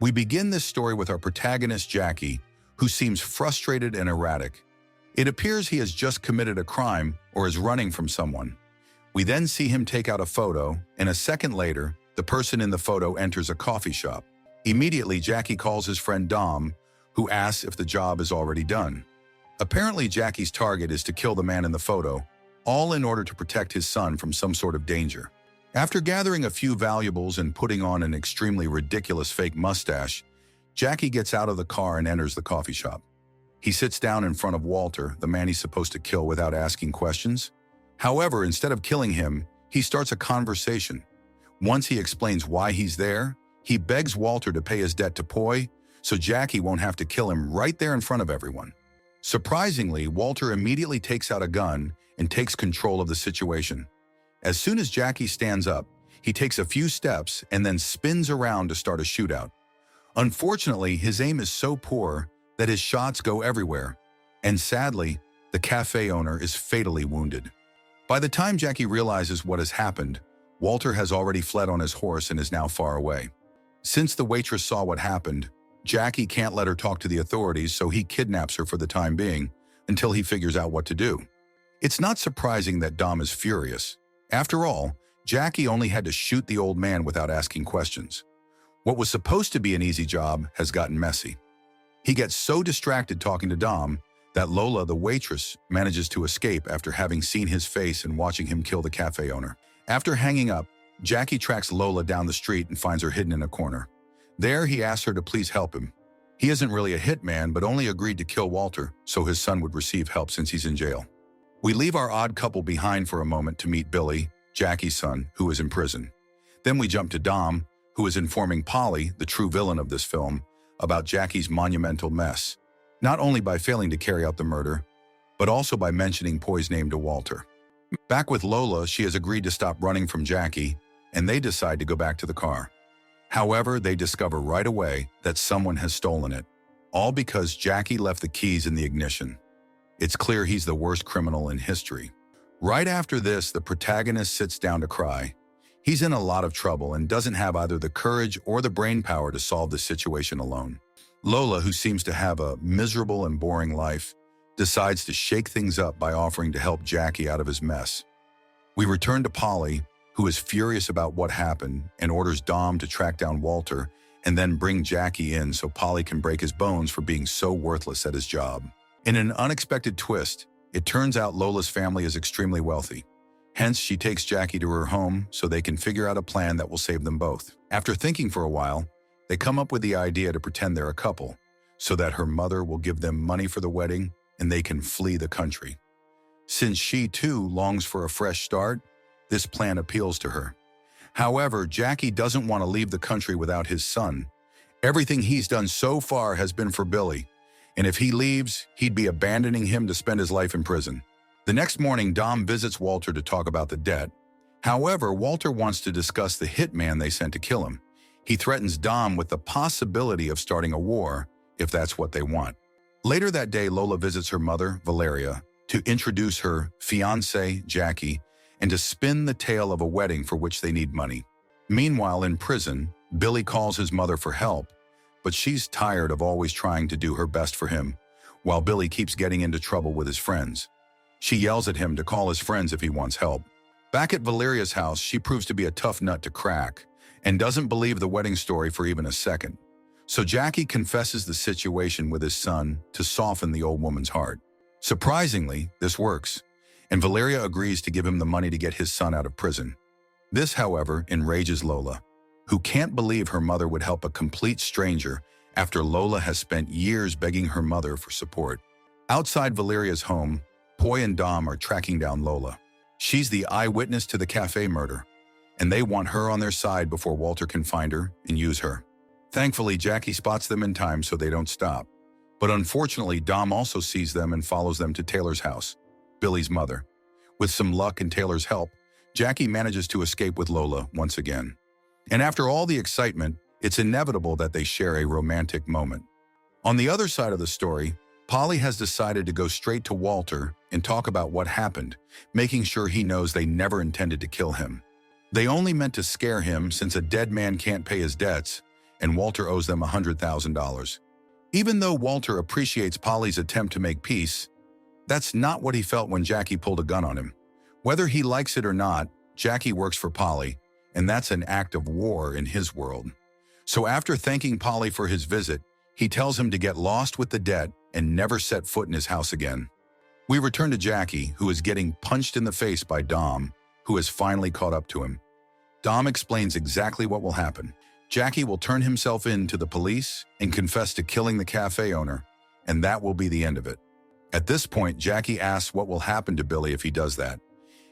We begin this story with our protagonist, Jackie, who seems frustrated and erratic. It appears he has just committed a crime or is running from someone. We then see him take out a photo, and a second later, the person in the photo enters a coffee shop. Immediately, Jackie calls his friend Dom, who asks if the job is already done. Apparently, Jackie's target is to kill the man in the photo, all in order to protect his son from some sort of danger. After gathering a few valuables and putting on an extremely ridiculous fake mustache, Jackie gets out of the car and enters the coffee shop. He sits down in front of Walter, the man he's supposed to kill, without asking questions. However, instead of killing him, he starts a conversation. Once he explains why he's there, he begs Walter to pay his debt to Poi, so Jackie won't have to kill him right there in front of everyone. Surprisingly, Walter immediately takes out a gun and takes control of the situation. As soon as Jackie stands up, he takes a few steps and then spins around to start a shootout. Unfortunately, his aim is so poor that his shots go everywhere, and sadly, the cafe owner is fatally wounded. By the time Jackie realizes what has happened, Walter has already fled on his horse and is now far away. Since the waitress saw what happened, Jackie can't let her talk to the authorities, so he kidnaps her for the time being until he figures out what to do. It's not surprising that Dom is furious. After all, Jackie only had to shoot the old man without asking questions. What was supposed to be an easy job has gotten messy. He gets so distracted talking to Dom that Lola, the waitress, manages to escape after having seen his face and watching him kill the cafe owner. After hanging up, Jackie tracks Lola down the street and finds her hidden in a corner. There, he asks her to please help him. He isn't really a hitman, but only agreed to kill Walter so his son would receive help since he's in jail. We leave our odd couple behind for a moment to meet Billy, Jackie's son, who is in prison. Then we jump to Dom, who is informing Polly, the true villain of this film, about Jackie's monumental mess, not only by failing to carry out the murder, but also by mentioning Poi's name to Walter. Back with Lola, she has agreed to stop running from Jackie, and they decide to go back to the car. However, they discover right away that someone has stolen it, all because Jackie left the keys in the ignition. It's clear he's the worst criminal in history. Right after this, the protagonist sits down to cry. He's in a lot of trouble and doesn't have either the courage or the brainpower to solve the situation alone. Lola, who seems to have a miserable and boring life, decides to shake things up by offering to help Jackie out of his mess. We return to Polly, who is furious about what happened and orders Dom to track down Walter and then bring Jackie in so Polly can break his bones for being so worthless at his job. In an unexpected twist, it turns out Lola's family is extremely wealthy. Hence, she takes Jackie to her home so they can figure out a plan that will save them both. After thinking for a while, they come up with the idea to pretend they're a couple so that her mother will give them money for the wedding and they can flee the country. Since she, too, longs for a fresh start, this plan appeals to her. However, Jackie doesn't want to leave the country without his son. Everything he's done so far has been for Billy, and if he leaves, he'd be abandoning him to spend his life in prison. The next morning, Dom visits Walter to talk about the debt. However, Walter wants to discuss the hitman they sent to kill him. He threatens Dom with the possibility of starting a war if that's what they want. Later that day, Lola visits her mother, Valeria, to introduce her fiancé, Jackie, and to spin the tale of a wedding for which they need money. Meanwhile, in prison, Billy calls his mother for help, but she's tired of always trying to do her best for him, while Billy keeps getting into trouble with his friends. She yells at him to call his friends if he wants help. Back at Valeria's house, she proves to be a tough nut to crack and doesn't believe the wedding story for even a second. So Jackie confesses the situation with his son to soften the old woman's heart. Surprisingly, this works, and Valeria agrees to give him the money to get his son out of prison. This, however, enrages Lola, who can't believe her mother would help a complete stranger after Lola has spent years begging her mother for support. Outside Valeria's home, Poi and Dom are tracking down Lola. She's the eyewitness to the cafe murder, and they want her on their side before Walter can find her and use her. Thankfully, Jackie spots them in time so they don't stop. But unfortunately, Dom also sees them and follows them to Taylor's house, Billy's mother. With some luck and Taylor's help, Jackie manages to escape with Lola once again. And after all the excitement, it's inevitable that they share a romantic moment. On the other side of the story, Polly has decided to go straight to Walter and talk about what happened, making sure he knows they never intended to kill him. They only meant to scare him since a dead man can't pay his debts, and Walter owes them $100,000. Even though Walter appreciates Polly's attempt to make peace, that's not what he felt when Jackie pulled a gun on him. Whether he likes it or not, Jackie works for Polly, and that's an act of war in his world. So after thanking Polly for his visit, he tells him to get lost with the debt and never set foot in his house again. We return to Jackie, who is getting punched in the face by Dom, who has finally caught up to him. Dom explains exactly what will happen. Jackie will turn himself in to the police and confess to killing the cafe owner, and that will be the end of it. At this point, Jackie asks what will happen to Billy if he does that,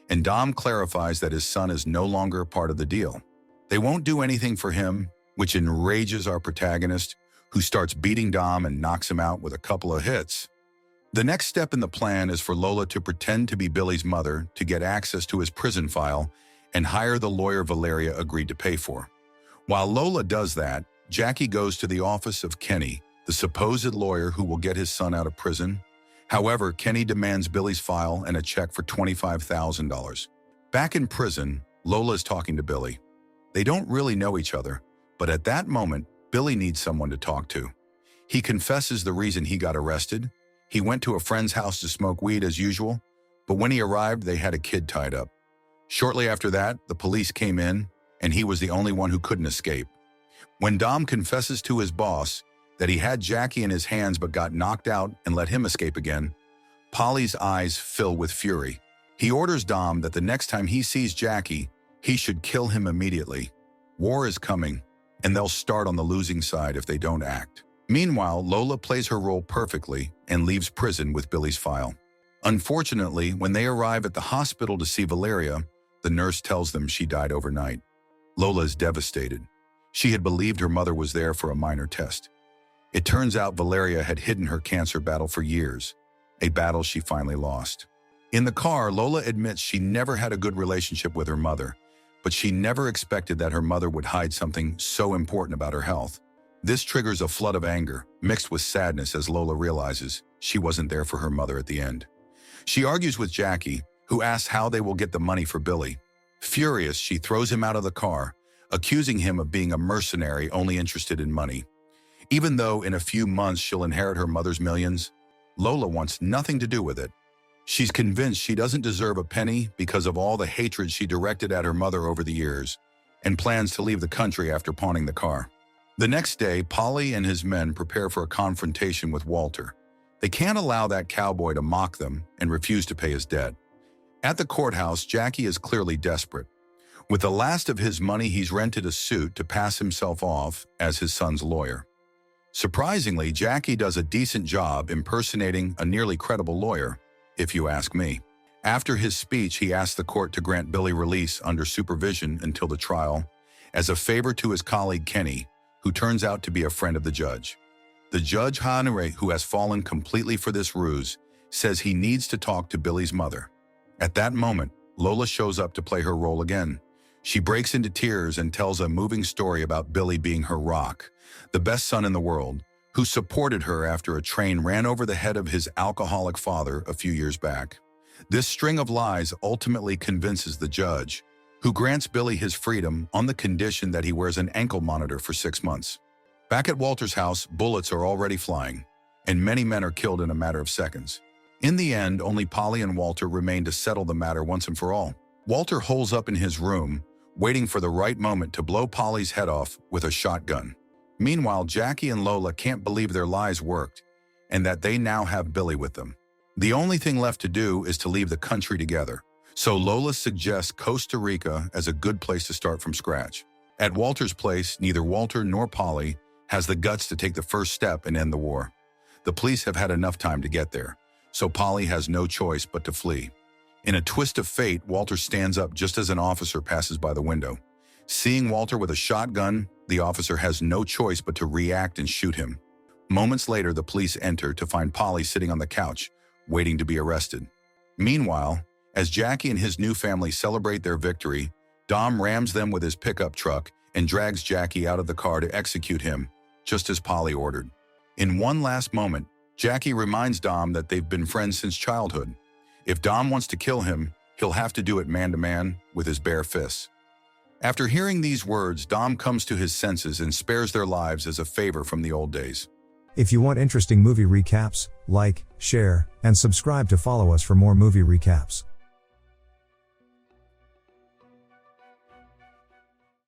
and Dom clarifies that his son is no longer a part of the deal. They won't do anything for him, which enrages our protagonist, who starts beating Dom and knocks him out with a couple of hits. The next step in the plan is for Lola to pretend to be Billy's mother to get access to his prison file and hire the lawyer Valeria agreed to pay for. While Lola does that, Jackie goes to the office of Kenny, the supposed lawyer who will get his son out of prison. However, Kenny demands Billy's file and a check for $25,000. Back in prison, Lola is talking to Billy. They don't really know each other, but at that moment, Billy needs someone to talk to. He confesses the reason he got arrested. He went to a friend's house to smoke weed as usual, but when he arrived, they had a kid tied up. Shortly after that, the police came in, and he was the only one who couldn't escape. When Dom confesses to his boss that he had Jackie in his hands but got knocked out and let him escape again, Polly's eyes fill with fury. He orders Dom that the next time he sees Jackie, he should kill him immediately. War is coming, and they'll start on the losing side if they don't act. Meanwhile, Lola plays her role perfectly and leaves prison with Billy's file. Unfortunately, when they arrive at the hospital to see Valeria, the nurse tells them she died overnight. Lola is devastated. She had believed her mother was there for a minor test. It turns out Valeria had hidden her cancer battle for years, a battle she finally lost. In the car, Lola admits she never had a good relationship with her mother, but she never expected that her mother would hide something so important about her health. This triggers a flood of anger, mixed with sadness as Lola realizes she wasn't there for her mother at the end. She argues with Jackie, who asks how they will get the money for Billy. Furious, she throws him out of the car, accusing him of being a mercenary only interested in money. Even though in a few months she'll inherit her mother's millions, Lola wants nothing to do with it. She's convinced she doesn't deserve a penny because of all the hatred she directed at her mother over the years, and plans to leave the country after pawning the car. The next day, Polly and his men prepare for a confrontation with Walter. They can't allow that cowboy to mock them and refuse to pay his debt. At the courthouse, Jackie is clearly desperate. With the last of his money, he's rented a suit to pass himself off as his son's lawyer. Surprisingly, Jackie does a decent job impersonating a nearly credible lawyer, if you ask me. After his speech, he asks the court to grant Billy release under supervision until the trial, as a favor to his colleague Kenny, who turns out to be a friend of the judge. The judge, Hanure, who has fallen completely for this ruse, says he needs to talk to Billy's mother. At that moment, Lola shows up to play her role again. She breaks into tears and tells a moving story about Billy being her rock, the best son in the world, who supported her after a train ran over the head of his alcoholic father a few years back. This string of lies ultimately convinces the judge, who grants Billy his freedom on the condition that he wears an ankle monitor for 6 months. Back at Walter's house, bullets are already flying, and many men are killed in a matter of seconds. In the end, only Polly and Walter remain to settle the matter once and for all. Walter holes up in his room, waiting for the right moment to blow Polly's head off with a shotgun. Meanwhile, Jackie and Lola can't believe their lies worked, and that they now have Billy with them. The only thing left to do is to leave the country together. So Lola suggests Costa Rica as a good place to start from scratch. At Walter's place, neither Walter nor Polly has the guts to take the first step and end the war. The police have had enough time to get there, so Polly has no choice but to flee. In a twist of fate, Walter stands up just as an officer passes by the window. Seeing Walter with a shotgun, the officer has no choice but to react and shoot him. Moments later, the police enter to find Polly sitting on the couch, waiting to be arrested. Meanwhile, as Jackie and his new family celebrate their victory, Dom rams them with his pickup truck and drags Jackie out of the car to execute him, just as Polly ordered. In one last moment, Jackie reminds Dom that they've been friends since childhood. If Dom wants to kill him, he'll have to do it man-to-man with his bare fists. After hearing these words, Dom comes to his senses and spares their lives as a favor from the old days. If you want interesting movie recaps, like, share, and subscribe to follow us for more movie recaps.